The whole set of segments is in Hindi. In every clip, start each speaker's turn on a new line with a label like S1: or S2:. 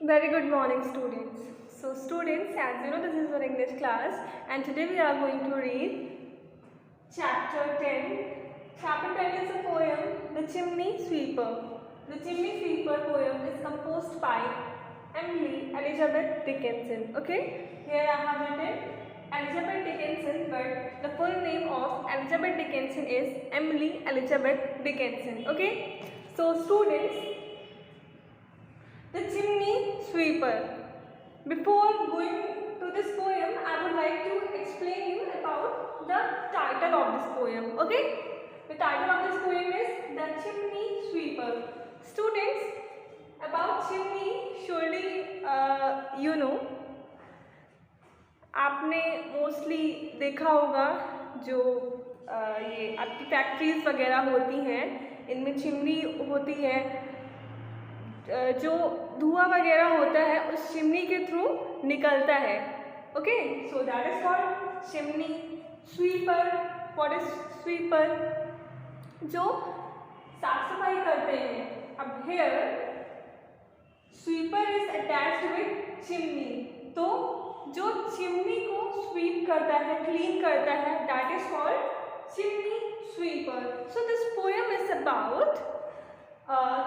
S1: Very good morning, students. So, students, as you know, this is our English class, and today we are going to read chapter 10. Chapter 10 is a poem, The Chimney Sweeper. The Chimney Sweeper poem is composed by Emily Elizabeth Dickinson. Okay, here I have written Elizabeth Dickinson, but the full name of Elizabeth Dickinson is Emily Elizabeth Dickinson. Okay, so students, The Chimney Sweeper. Before going to this poem, I would like to explain you about the title of this poem. Okay? The title of this poem is The Chimney Sweeper. Students, about chimney, surely you know, आपने मोस्टली देखा होगा जो ये आपकी फैक्ट्रीज वगैरह होती हैं, इनमें चिमनी होती है, जो धुआं वगैरह होता है उस चिमनी के थ्रू निकलता है. Okay, so that is called chimney sweeper. What is sweeper? जो साफ सफाई करते हैं. अब here sweeper is attached with chimney, तो जो चिमनी को स्वीप करता है, क्लीन करता है, that is called chimney sweeper. So this poem is about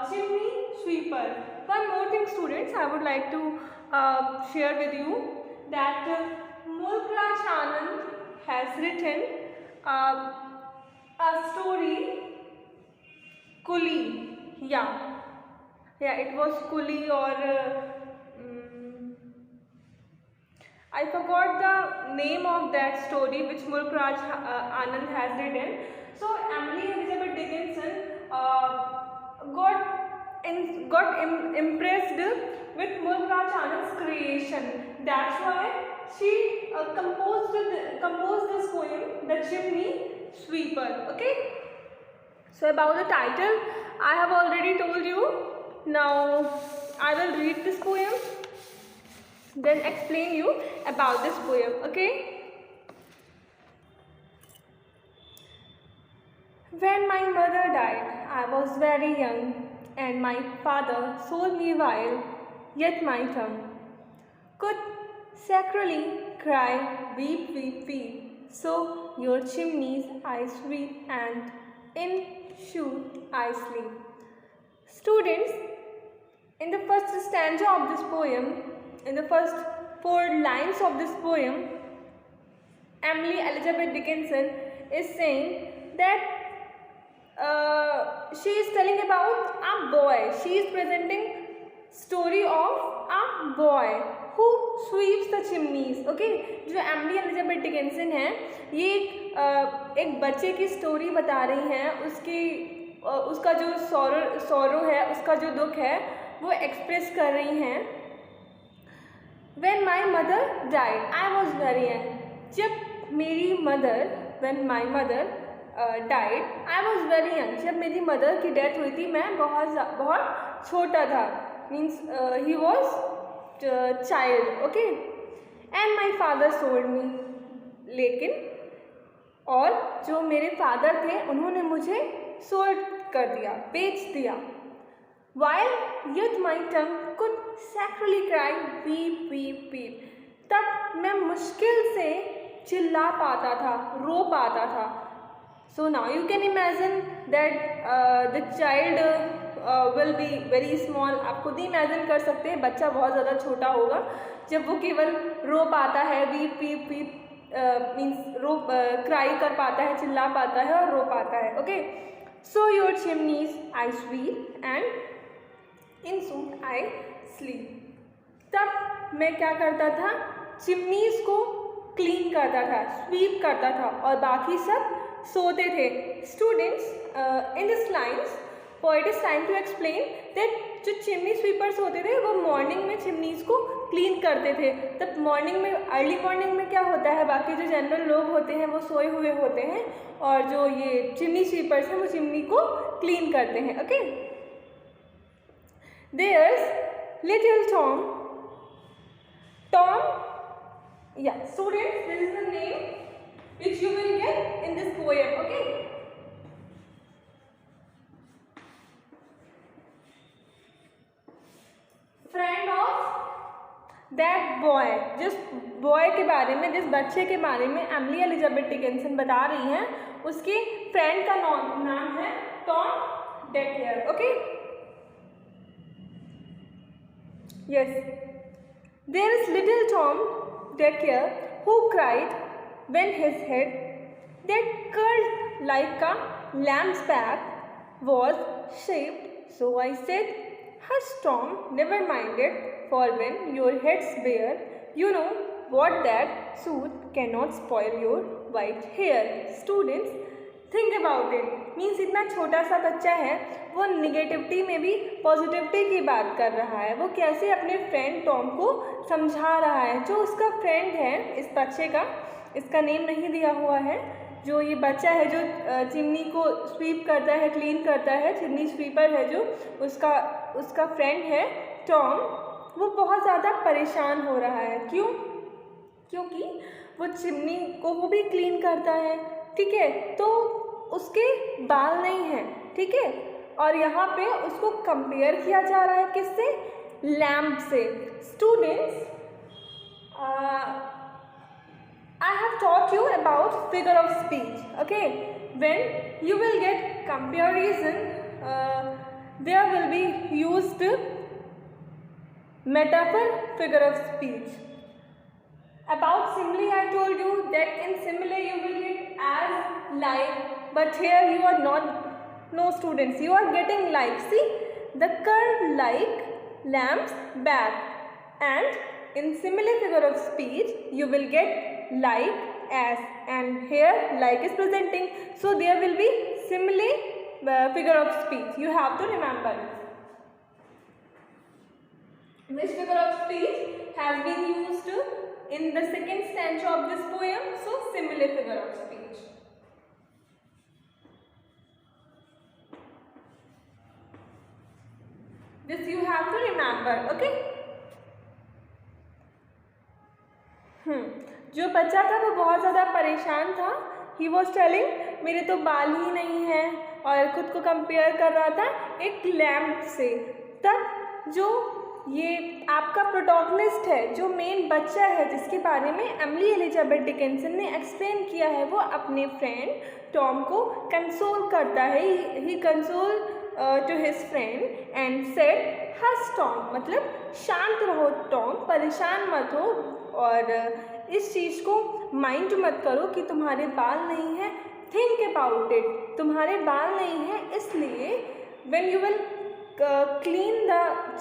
S1: chimney sweeper. One more thing, students, I would like to share with you that Mulk Raj Anand has written a story, Coolie. Yeah, it was Coolie, or I forgot the name of that story which Mulk Raj Anand has written. So Emily Elizabeth Dickinson got impressed with Mulk Raj Anand's creation. That's why she composed this poem, The Chimney Sweeper. Okay. So about the title, I have already told you. Now I will read this poem, then explain you about this poem. Okay. When my mother died, I was very young, and my father sold me while yet my tongue could sacredly cry, weep, weep, weep. So your chimneys I sweep, and in shoot I sleep. Students, in the first stanza of this poem, in the first 4 lines of this poem, Emily Elizabeth Dickinson is saying that she is telling about a boy. She is presenting story of a boy who sweeps the chimneys. Okay, जो एमिली एलिजाबेथ डिकिंसन है, ये एक बच्चे की स्टोरी बता रही हैं. उसका जो सौरो है, उसका जो दुख है, वो एक्सप्रेस कर रही हैं. When my mother died, I was very young. जब मेरी mother, when my mother died, I was very young. जब मेरी मदर की डेथ हुई थी, मैं बहुत छोटा था. Means he was child. Okay, and my father sold me. लेकिन और जो मेरे फादर थे, उन्होंने मुझे सोल्ड कर दिया, बेच दिया. While yet my tongue could sacredly cry, weep, weep, weep. तब मैं मुश्किल से चिल्ला पाता था, रो पाता था. So now you can imagine that the child will be very small. आप खुद ही imagine कर सकते हैं, बच्चा बहुत ज़्यादा छोटा होगा जब वो केवल रो पाता है, weep, weep, weep, means रो cry कर पाता है, चिल्ला पाता है और रो पाता है. Okay, so your chimneys I sweep, and in soon I sleep. तब मैं क्या करता था? चिमनीज को क्लीन करता था, स्वीप करता था, और बाकी सब सोते थे. Students, in this lines poet is trying to explain that जो चिमनी स्वीपर्स होते थे, वो मॉर्निंग में चिमनीज को क्लीन करते थे. तब मॉर्निंग में, अर्ली मॉर्निंग में क्या होता है, बाकी जो जनरल लोग होते हैं वो सोए हुए होते हैं, और जो ये चिमनी स्वीपर्स हैं वो चिमनी को क्लीन करते हैं. Okay, there's little Tom. Yeah, students, this is the name which you will get in this poem. Okay, friend of that boy, जिस बॉय के बारे में, जिस बच्चे के बारे में एमिली एलिजाबेथ डिकिंसन बता रही हैं, उसके फ्रेंड का नाम है Tom Dacre. Okay, yes, there is little Tom Dacre who cried when his head that curled like a lamb's back was shaved. So I said, hush Tom, never mind it, for when your head's bare, you know what, that suit cannot spoil your white hair. Students, think about it. Means इतना छोटा सा बच्चा है, वो निगेटिविटी में भी पॉजिटिविटी की बात कर रहा है. वो कैसे अपने फ्रेंड टॉम को समझा रहा है. जो उसका फ्रेंड है, इस बच्चे का, इसका नेम नहीं दिया हुआ है, जो ये बच्चा है जो चिमनी को स्वीप करता है, क्लीन करता है, चिमनी स्वीपर है जो, उसका फ्रेंड है टॉम, वो बहुत ज़्यादा परेशान हो रहा है. क्यों? क्योंकि वो चिमनी को वो भी क्लीन करता है, ठीक है, तो उसके बाल नहीं हैं, ठीक है, और यहाँ पे उसको कंपेयर किया जा रहा है किससे? लैम्प से. Students, I have taught you about figure of speech. Okay, when you will get comparison, there will be used metaphor, figure of speech. About simile, I told you that in simile you will get as, like, but here you are not. No students, you are getting like. See, the curve like lamb's back, and in simile figure of speech you will get like as, and here like is presenting, so there will be simile figure of speech. You have to remember which figure of speech has been used in the second stanza of this poem. So simile figure of speech. This you have to remember. Okay. जो बच्चा था वो बहुत ज़्यादा परेशान था. ही वॉज टेलिंग, मेरे तो बाल ही नहीं हैं, और खुद को कंपेयर कर रहा था एक लैम्प से. तब जो ये आपका प्रोटोगनिस्ट है, जो मेन बच्चा है, जिसके बारे में एमिली एलिजाबेथ डिकिंसन ने एक्सप्लेन किया है, वो अपने फ्रेंड टॉम को कंसोल करता है. He console to his friend and said, hush Tom, मतलब शांत रहो टॉम, परेशान मत हो, और इस चीज़ को माइंड मत करो कि तुम्हारे बाल नहीं हैं. थिंक अबाउट इट, तुम्हारे बाल नहीं हैं, इसलिए when you will clean the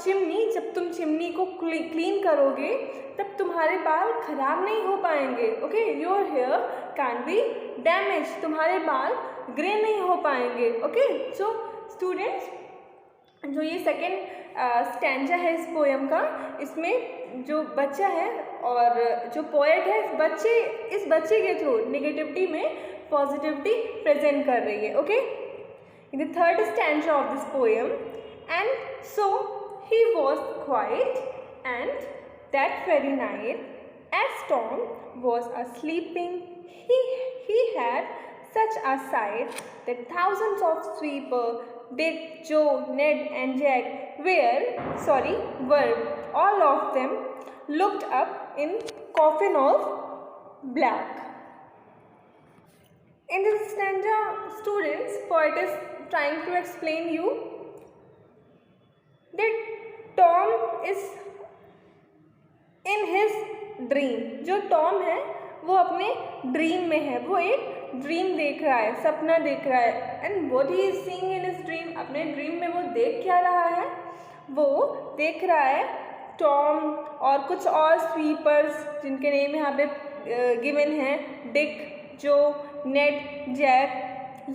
S1: chimney, जब तुम चिमनी को क्लीन करोगे तब तुम्हारे बाल खराब नहीं हो पाएंगे. Okay, your hair can be damage, तुम्हारे बाल ग्रे नहीं हो पाएंगे. ओके, सो स्टूडेंट्स, जो ये सेकेंड स्टैंजा है इस पोएम का, इसमें जो बच्चा है और जो पोएट है, इस बच्चे के थ्रू निगेटिविटी में पॉजिटिविटी प्रेजेंट कर रही है. Okay, in the third stanza of this poem, and so he was quiet, and that very night, as Tom was sleeping, he had such a sight that thousands of sweepers, Dick, Joe, Ned and Jack were all of them looked up in coffin of black. In this stanza, students, poet is trying to explain you that Tom is in his dream. जो टॉम है वो अपने ड्रीम में है, वो एक ड्रीम देख रहा है, सपना देख रहा है. And what he is seeing in his dream, अपने ड्रीम में वो देख क्या रहा है? वो देख रहा है टॉम और कुछ और स्वीपर्स जिनके नेम यहाँ पे गिवन हैं, डिक, जो, नेड, जैक,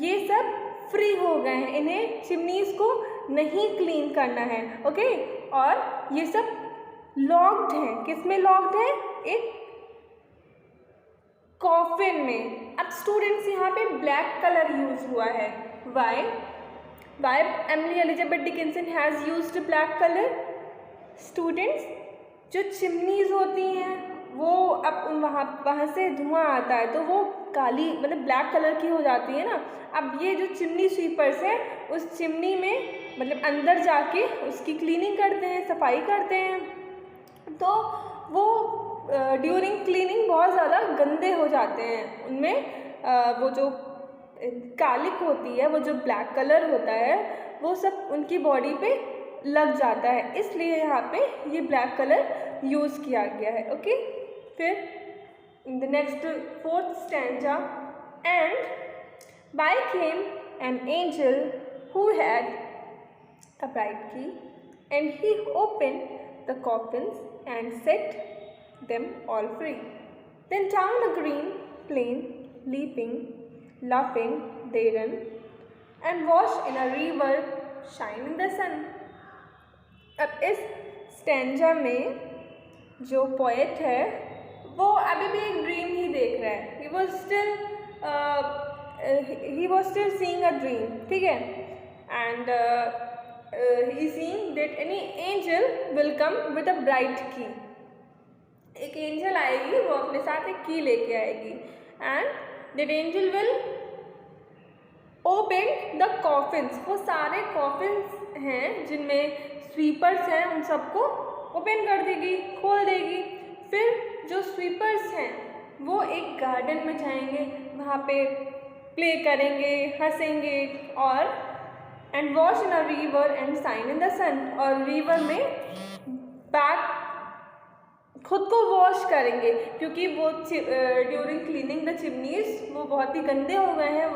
S1: ये सब फ्री हो गए हैं, इन्हें चिमनीज को नहीं क्लीन करना है. ओके, और ये सब लॉक्ड हैं. किस में लॉक्ड है? एक कॉफिन में. अब स्टूडेंट्स, यहाँ पे ब्लैक कलर यूज हुआ है. Why Emily Elizabeth Dickinson has used black colour? Students, जो चिमनीज होती हैं वो अब वहाँ से धुआं आता है तो वो काली, मतलब ब्लैक कलर की हो जाती है ना. अब ये जो चिमनी स्वीपर्स हैं उस चिमनी में मतलब अंदर जाके उसकी क्लीनिंग करते हैं, सफाई करते हैं, तो वो ड्यूरिंग क्लीनिंग बहुत ज़्यादा गंदे हो जाते हैं, उनमें वो जो कालिक होती है, वो जो ब्लैक कलर होता है, वो सब उनकी बॉडी पे लग जाता है, इसलिए यहाँ पे ये ब्लैक कलर यूज़ किया गया है। ओके, फिर the next fourth stanza, and by came an angel who had a bright key, and he opened the coffins and set them all free. Then down a green plain, leaping, laughing, they ran, and washed in a river, shine in the sun. अब इस स्टैंजा में जो पोएट है वो अभी भी एक ड्रीम ही देख रहा है। he was still seeing a dream, ठीक है, and he seeing that any angel will come with a bright key. एक एंजल आएगी, वो अपने साथ एक की लेके आएगी, and that angel will open the coffins. वो सारे कॉफिन्स हैं जिनमें स्वीपर्स हैं, उन सबको ओपन कर देगी, खोल देगी। फिर जो स्वीपर्स हैं वो एक गार्डन में जाएंगे, वहाँ पे प्ले करेंगे, हंसेंगे, और and wash in a river and shine in the sun, और रिवर में बैक खुद को वॉश करेंगे, क्योंकि वो ड्यूरिंग क्लीनिंग द चिमनीज वो बहुत ही गंदे हो गए हैं,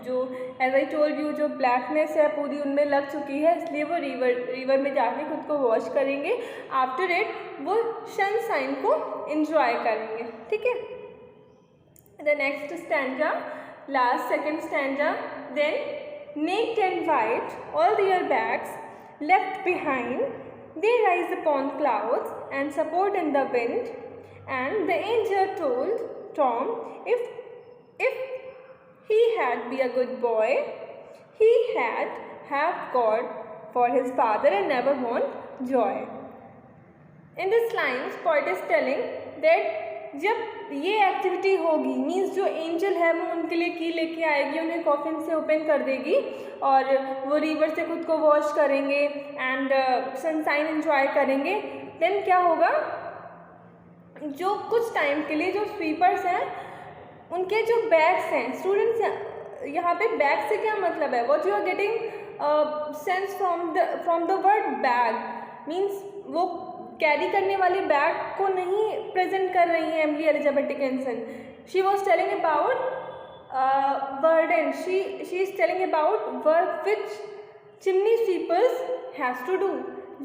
S1: जो एज आई टोल्ड यू जो ब्लैकनेस है पूरी उनमें लग चुकी है, इसलिए वो रिवर में जाके खुद को वॉश करेंगे। आफ्टर इट वो सनशाइन को एंजॉय करेंगे, ठीक है। The next stanza, last second stanza, then naked and white all their backs left behind, they rise upon clouds and support in the wind, and the angel told Tom if he had be a good boy, he had have God for his father and never want joy. In this lines poet is telling that जब ये एक्टिविटी होगी, मीन्स जो एंजल है वो उनके लिए की लेके आएगी, उन्हें कॉफिन से ओपन कर देगी, और वो रिवर से खुद को वॉश करेंगे एंड सनशाइन एंजॉय करेंगे। देन क्या होगा, जो कुछ टाइम के लिए जो स्वीपर्स हैं उनके जो बैग्स हैं, स्टूडेंट्स यहाँ पे बैग से क्या मतलब है, what you are getting sense from the word bag, means वो कैरी करने वाले बैग को नहीं प्रेजेंट कर रही हैं Emily Elizabeth Dickinson. She was telling about burden, she is telling about work which chimney sweepers has to do,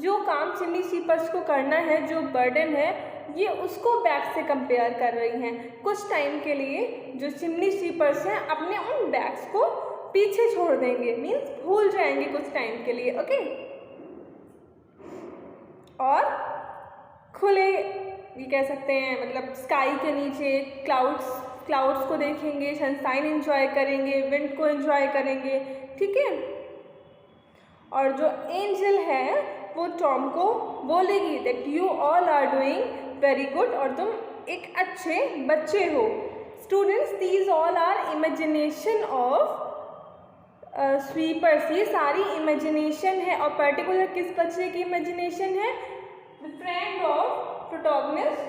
S1: जो काम चिमनी स्वीपर्स को करना है, जो बर्डन है, ये उसको बैग से कंपेयर कर रही हैं। कुछ टाइम के लिए जो चिमनी स्वीपर्स हैं अपने उन बैग्स को पीछे छोड़ देंगे, मीन्स भूल जाएंगे कुछ टाइम के लिए, ओके। और खुले ये कह सकते हैं, मतलब स्काई के नीचे क्लाउड्स को देखेंगे, सनशाइन एंजॉय करेंगे, विंड को एंजॉय करेंगे, ठीक है। और जो एंजल है वो टॉम को बोलेगी that you all are doing very good, और तुम एक अच्छे बच्चे हो। Students, these all are imagination of sweepers, ये सारी इमेजिनेशन है, और पर्टिकुलर किस बच्चे की इमेजिनेशन है, the friend of protagonist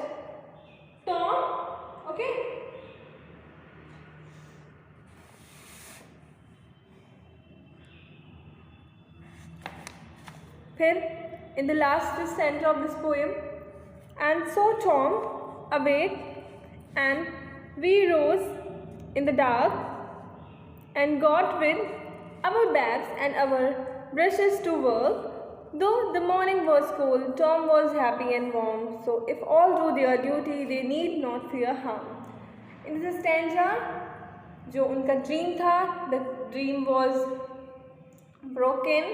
S1: Tom, okay। फिर in the last stanza of this poem, and so Tom awake and we rose in the dark and got with our bags and our brushes to work. Though the morning was cold, Tom was happy and warm, so if all do their duty, they need not fear harm. In this stanza, जो उनका ड्रीम था, the dream was broken,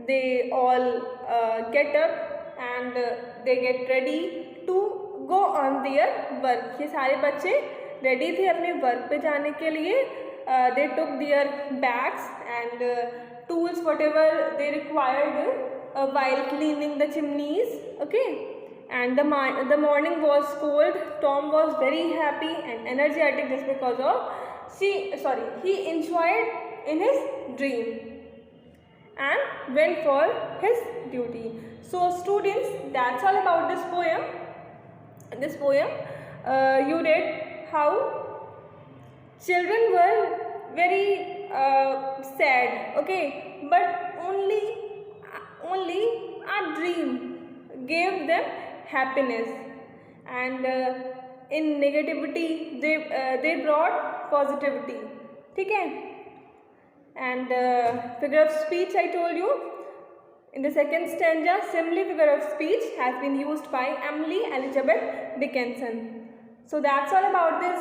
S1: they all get up and they get ready to go on their work. ये सारे बच्चे रेडी थे अपने वर्क पे जाने के लिए। They took their bags and tools, whatever they required while cleaning the chimneys, okay, and the morning was cold. Tom was very happy and energetic just because of he enjoyed in his dream and went for his duty. So students, that's all about this poem. In this poem, you read how children were very sad, okay, but only a dream gave them happiness, and in negativity they brought positivity. ठीक है? And figure of speech I told you. In the second stanza, simile figure of speech has been used by Emily Elizabeth Dickinson. So that's all about this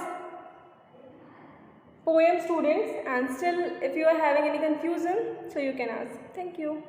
S1: poem, students, and still if you are having any confusion, so you can ask. Thank you.